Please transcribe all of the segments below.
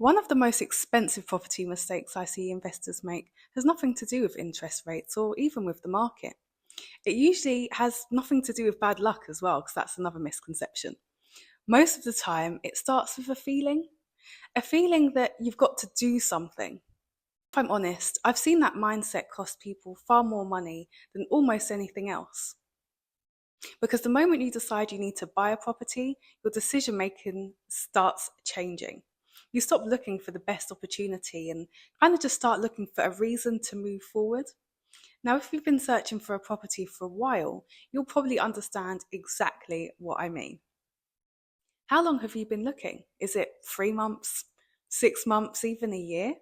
One of the most expensive property mistakes I see investors make has nothing to do with interest rates or even with the market. It usually has nothing to do with bad luck as well, because that's another misconception. Most of the time, it starts with a feeling that you've got to do something. If I'm honest, I've seen that mindset cost people far more money than almost anything else. Because the moment you decide you need to buy a property, your decision making starts changing. You stop looking for the best opportunity and kind of just start looking for a reason to move forward. Now, if you've been searching for a property for a while, you'll probably understand exactly what I mean. How long have you been looking? Is it 3 months, 6 months, even a year?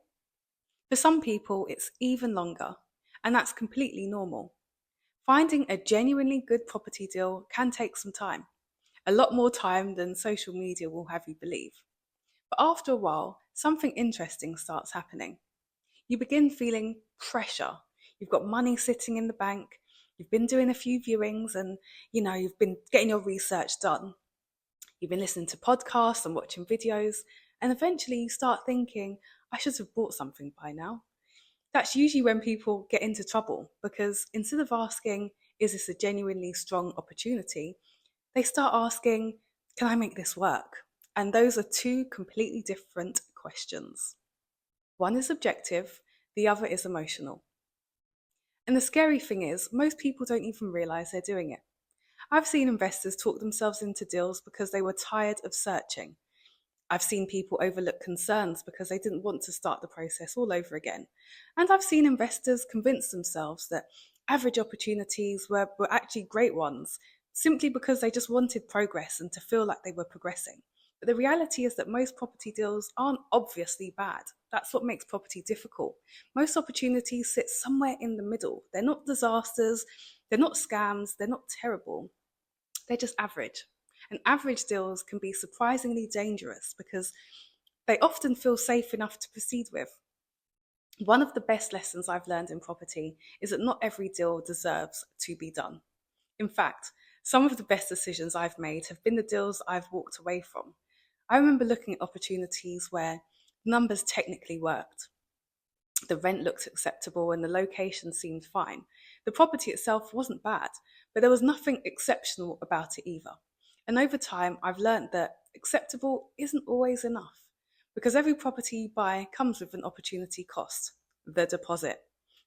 For some people, it's even longer, and that's completely normal. Finding a genuinely good property deal can take some time, a lot more time than social media will have you believe. But after a while, something interesting starts happening. You begin feeling pressure. You've got money sitting in the bank, you've been doing a few viewings and you've been getting your research done. You've been listening to podcasts and watching videos, and eventually you start thinking, I should have bought something by now. That's usually when people get into trouble because instead of asking, is this a genuinely strong opportunity? They start asking, can I make this work? And those are two completely different questions. One is objective, the other is emotional. And the scary thing is, most people don't even realize they're doing it. I've seen investors talk themselves into deals because they were tired of searching. I've seen people overlook concerns because they didn't want to start the process all over again. And I've seen investors convince themselves that average opportunities were actually great ones simply because they just wanted progress and to feel like they were progressing. But the reality is that most property deals aren't obviously bad. That's what makes property difficult. Most opportunities sit somewhere in the middle. They're not disasters, they're not scams, they're not terrible. They're just average. And average deals can be surprisingly dangerous because they often feel safe enough to proceed with. One of the best lessons I've learned in property is that not every deal deserves to be done. In fact, some of the best decisions I've made have been the deals I've walked away from. I remember looking at opportunities where numbers technically worked. The rent looked acceptable and the location seemed fine. The property itself wasn't bad, but there was nothing exceptional about it either. And over time, I've learned that acceptable isn't always enough because every property you buy comes with an opportunity cost, the deposit,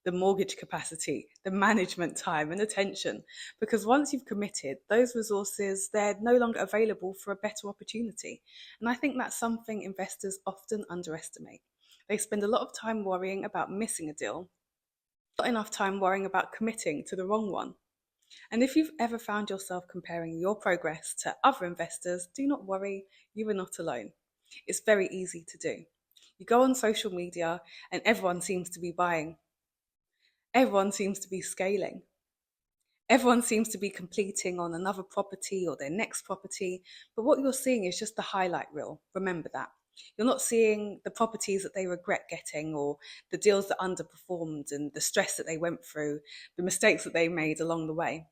the mortgage capacity, the management time and attention. Because once you've committed, those resources, they're no longer available for a better opportunity. And I think that's something investors often underestimate. They spend a lot of time worrying about missing a deal, not enough time worrying about committing to the wrong one. And if you've ever found yourself comparing your progress to other investors, do not worry, you are not alone. It's very easy to do. You go on social media and everyone seems to be buying. Everyone seems to be scaling. Everyone seems to be completing on another property or their next property, but what you're seeing is just the highlight reel. Remember that. You're not seeing the properties that they regret getting or the deals that underperformed and the stress that they went through, the mistakes that they made along the way.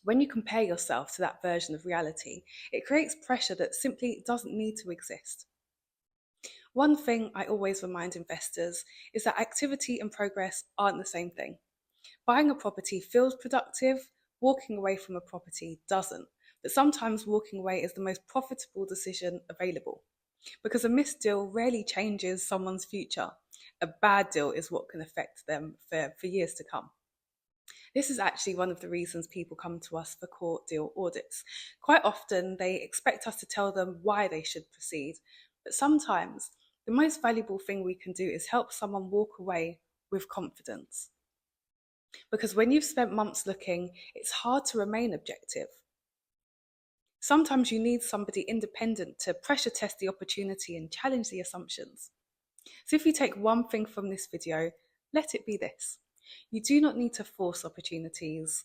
When you compare yourself to that version of reality, it creates pressure that simply doesn't need to exist. One thing I always remind investors is that activity and progress aren't the same thing. Buying a property feels productive, walking away from a property doesn't. But sometimes walking away is the most profitable decision available because a missed deal rarely changes someone's future. A bad deal is what can affect them for years to come. This is actually one of the reasons people come to us for CORE Deal Audits. Quite often, they expect us to tell them why they should proceed, but sometimes the most valuable thing we can do is help someone walk away with confidence. Because when you've spent months looking, it's hard to remain objective. Sometimes you need somebody independent to pressure test the opportunity and challenge the assumptions. So if you take one thing from this video, let it be this. You do not need to force opportunities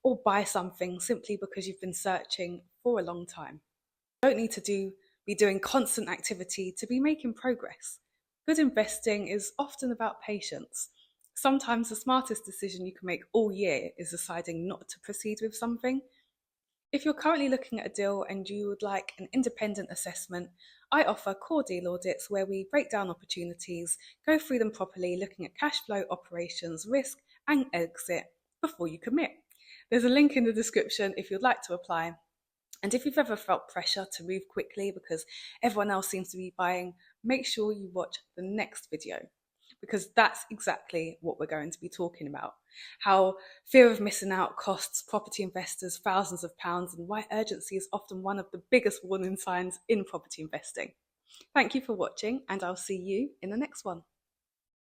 or buy something simply because you've been searching for a long time. You don't need to be doing constant activity to be making progress. Good investing is often about patience. Sometimes the smartest decision you can make all year is deciding not to proceed with something. If you're currently looking at a deal and you would like an independent assessment, I offer CORE Deal Audits where we break down opportunities, go through them properly, looking at cash flow, operations, risk, and exit before you commit. There's a link in the description if you'd like to apply. And if you've ever felt pressure to move quickly because everyone else seems to be buying, make sure you watch the next video, because that's exactly what we're going to be talking about. How fear of missing out costs property investors thousands of pounds, and why urgency is often one of the biggest warning signs in property investing. Thank you for watching, and I'll see you in the next one.